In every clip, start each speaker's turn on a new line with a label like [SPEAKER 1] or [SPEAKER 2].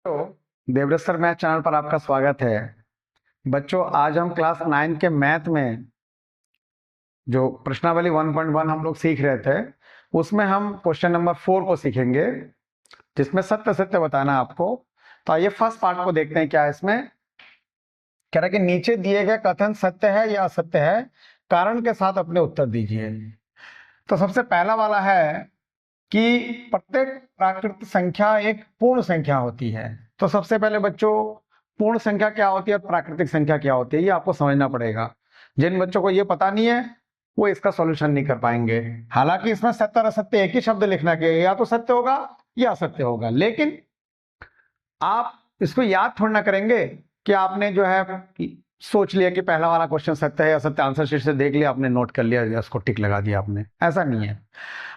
[SPEAKER 1] तो Devvrat sir math channel पर आपका स्वागत है। बच्चों, आज हम क्लास 9 के मैथ में जो प्रश्नावली 1.1 हम लोग सीख रहे थे, उसमें हम क्वेश्चन नंबर 4 को सीखेंगे, जिसमें सत्य सत्य बताना है आपको। तो आइए फर्स्ट पार्ट को देखते हैं। क्या है इसमें? कह रहा है कि नीचे दिए गए कथन सत्य है या असत्य है, कारण के साथ अपने उत्तर दीजिए। तो सबसे पहला वाला है कि प्रत्येक प्राकृत संख्या एक पूर्ण संख्या होती है। तो सबसे पहले बच्चों, पूर्ण संख्या क्या होती है और प्राकृतिक संख्या क्या होती है, ये आपको समझना पड़ेगा। जिन बच्चों को ये पता नहीं है वो इसका सॉल्यूशन नहीं कर पाएंगे। हालांकि इसमें सत्य और असत्य एक ही शब्द लिखना है, या तो सत्य होगा या असत्य होगा, लेकिन आप इसको याद थोड़ा ना करेंगे कि आपने जो है सोच लिया कि पहला वाला क्वेश्चन सत्य है या असत्य, आंसर शीट से देख लिया आपने, नोट कर लिया, उसको टिक लगा दिया आपने। ऐसा नहीं है।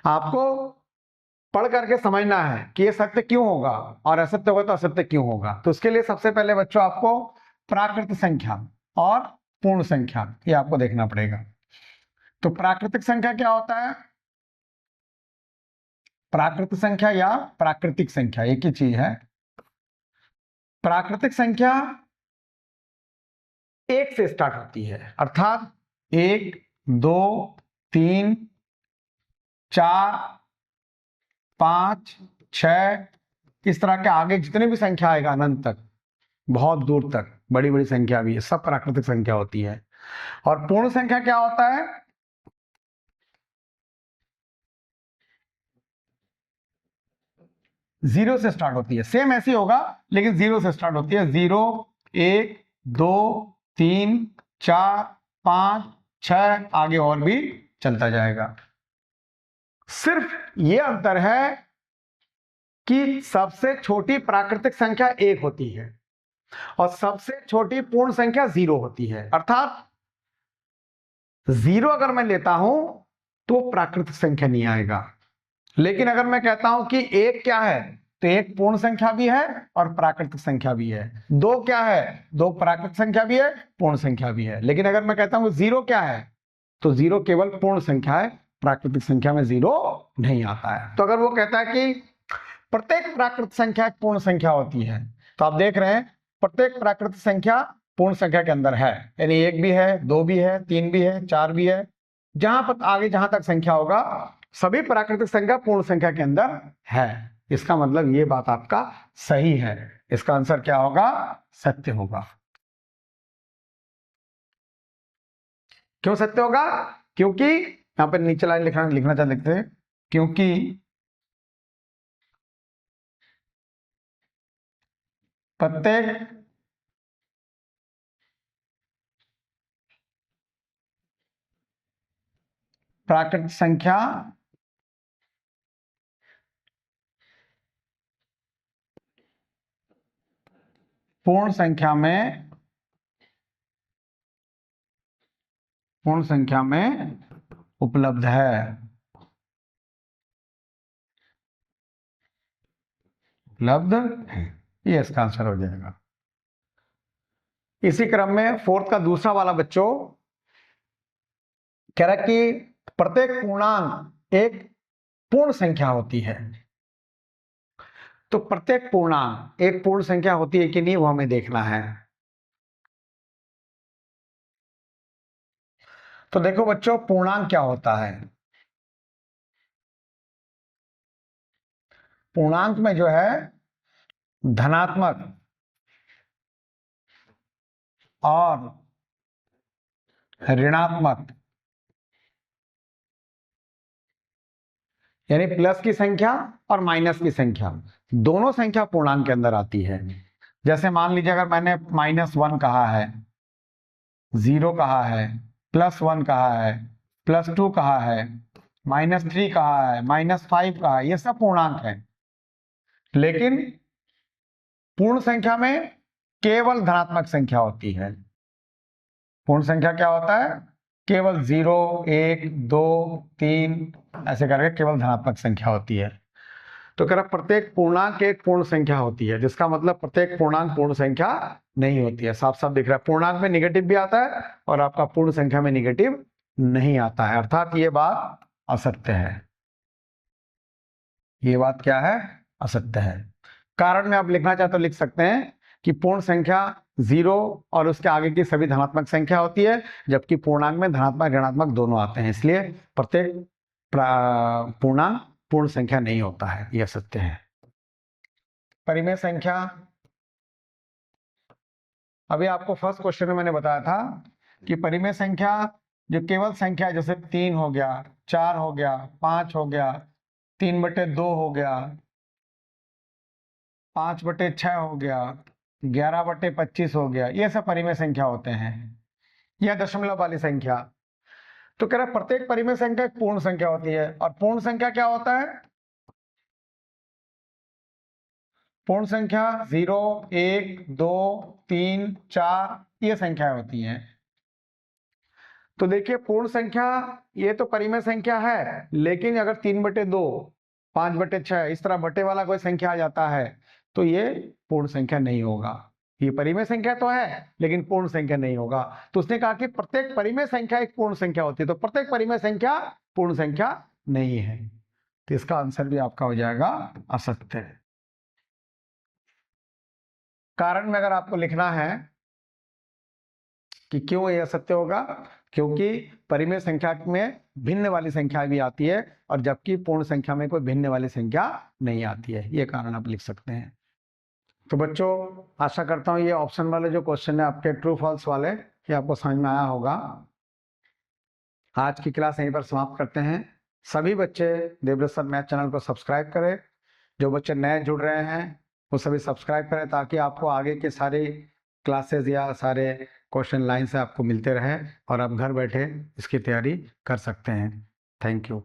[SPEAKER 1] आपको पढ़ करके समझना है कि ये सत्य क्यों होगा और असत्य होगा तो असत्य क्यों होगा। तो उसके लिए सबसे पहले बच्चों आपको प्राकृत संख्या और पूर्ण संख्या ये आपको देखना पड़ेगा। तो प्राकृतिक संख्या क्या होता है? प्राकृत संख्या या प्राकृतिक संख्या एक ही चीज है। प्राकृतिक संख्या एक से स्टार्ट होती है, अर्थात 1, 2, 3, 4, 5, 6, इस तरह के आगे जितने भी संख्या आएगा अनंत तक, बहुत दूर तक बड़ी बड़ी संख्या भी है, सब प्राकृतिक संख्या होती है। और पूर्ण संख्या क्या होता है? जीरो से स्टार्ट होती है। सेम ऐसी होगा लेकिन जीरो से स्टार्ट होती है। 0, 1, 2, 3, 4, 5, 6, आगे और भी चलता जाएगा। सिर्फ ये अंतर है कि सबसे छोटी प्राकृतिक संख्या 1 होती है और सबसे छोटी पूर्ण संख्या 0 होती है। अर्थात 0 अगर मैं लेता हूं तो प्राकृतिक संख्या नहीं आएगा, लेकिन अगर मैं कहता हूं कि 1 क्या है, तो 1 पूर्ण संख्या भी है और प्राकृतिक संख्या भी है। 2 क्या है? 2 प्राकृतिक संख्या भी है, पूर्ण संख्या भी है। लेकिन अगर मैं कहता हूं 0 क्या है, तो 0 केवल पूर्ण संख्या है, प्राकृतिक संख्या में 0 नहीं आता है। तो अगर वो कहता है कि प्रत्येक प्राकृतिक संख्या एक पूर्ण संख्या होती है, तो आप देख रहे हैं प्रत्येक प्राकृतिक संख्या पूर्ण संख्या के अंदर है। यानी 1 भी है, 2 भी है, 3 भी है, 4 भी है, जहां पर आगे जहां तक संख्या होगा सभी प्राकृतिक संख्या पूर्ण संख्या के अंदर है। इसका मतलब ये बात आपका सही है। इसका आंसर क्या होगा? सत्य होगा। क्यों सत्य होगा? क्योंकि यहां पर नीचे लाइन लिखना चाहते लिखते हैं, क्योंकि प्रत्येक प्राकृतिक संख्या पूर्ण संख्या में उपलब्ध है। उपलब्ध है, ये इसका आंसर हो जाएगा। इसी क्रम में फोर्थ का दूसरा वाला बच्चों कह रहा है कि प्रत्येक पूर्णांक एक पूर्ण संख्या होती है। तो प्रत्येक पूर्णांक एक पूर्ण संख्या होती है कि नहीं, वो हमें देखना है। तो देखो बच्चों, पूर्णांक क्या होता है? पूर्णांक में जो है धनात्मक और ऋणात्मक, यानी प्लस की संख्या और माइनस की संख्या, दोनों संख्या पूर्णांक के अंदर आती है। जैसे मान लीजिए अगर मैंने -1 कहा है, 0 कहा है, +1 कहा है, +2 कहा है, -3 कहा है, -5 कहा है, ये सब पूर्णांक है। लेकिन पूर्ण संख्या में केवल धनात्मक संख्या होती है। पूर्ण संख्या क्या होता है? केवल 0, 1, 2, 3 ऐसे करके केवल धनात्मक संख्या होती है। तो कह रहा प्रत्येक पूर्णांक एक पूर्ण संख्या होती है, जिसका मतलब प्रत्येक पूर्णांक पूर्ण संख्या नहीं होती है। साफ साफ दिख रहा है, पूर्णांक में निगेटिव भी आता है और आपका पूर्ण संख्या में निगेटिव नहीं आता है। अर्थात ये बात असत्य है। ये बात क्या है? असत्य है। कारण में आप लिखना चाहते तो लिख सकते हैं कि पूर्ण संख्या 0 और उसके आगे की सभी धनात्मक संख्या होती है, जबकि पूर्णांक में धनात्मक ऋणात्मक दोनों आते हैं, इसलिए प्रत्येक पूर्णांक पूर्ण संख्या नहीं होता है, यह सत्य है। परिमेय संख्या, अभी आपको फर्स्ट क्वेश्चन में मैंने बताया था कि परिमेय संख्या जो केवल संख्या है, जैसे 3 हो गया, 4 हो गया, 5 हो गया, 3/2 हो गया, 5/6 हो गया, 11/25 हो गया, ये सब परिमेय संख्या होते हैं, यह दशमलव वाली संख्या। तो कह रहा है प्रत्येक परिमेय संख्या एक पूर्ण संख्या होती है, और पूर्ण संख्या क्या होता है? पूर्ण संख्या 0, 1, 2, 3, 4 ये संख्याएं होती हैं। तो देखिए पूर्ण संख्या ये तो परिमेय संख्या है, लेकिन अगर 3/2, 5/6 इस तरह बटे वाला कोई संख्या आ जाता है तो ये पूर्ण संख्या नहीं होगा। ये परिमेय संख्या तो है लेकिन पूर्ण संख्या नहीं होगा। तो उसने कहा कि प्रत्येक परिमेय संख्या एक पूर्ण संख्या होती है, तो प्रत्येक परिमेय संख्या पूर्ण संख्या नहीं है, तो इसका आंसर भी आपका हो जाएगा असत्य। कारण में अगर आपको लिखना है कि क्यों यह असत्य होगा, क्योंकि परिमेय संख्या में भिन्न वाली संख्या भी आती है और जबकि पूर्ण संख्या में कोई भिन्न वाली संख्या नहीं आती है, ये कारण आप लिख सकते हैं। तो बच्चों आशा करता हूं ये ऑप्शन वाले जो क्वेश्चन है आपके ट्रू फॉल्स वाले, ये आपको समझ में आया होगा। आज की क्लास यहीं पर समाप्त करते हैं। सभी बच्चे देवव्रत सर मैथ चैनल को सब्सक्राइब करें, जो बच्चे नए जुड़ रहे हैं वो सभी सब्सक्राइब करें ताकि आपको आगे के सारे क्लासेस या सारे क्वेश्चन लाइन से आपको मिलते रहे और आप घर बैठे इसकी तैयारी कर सकते हैं। Thank you.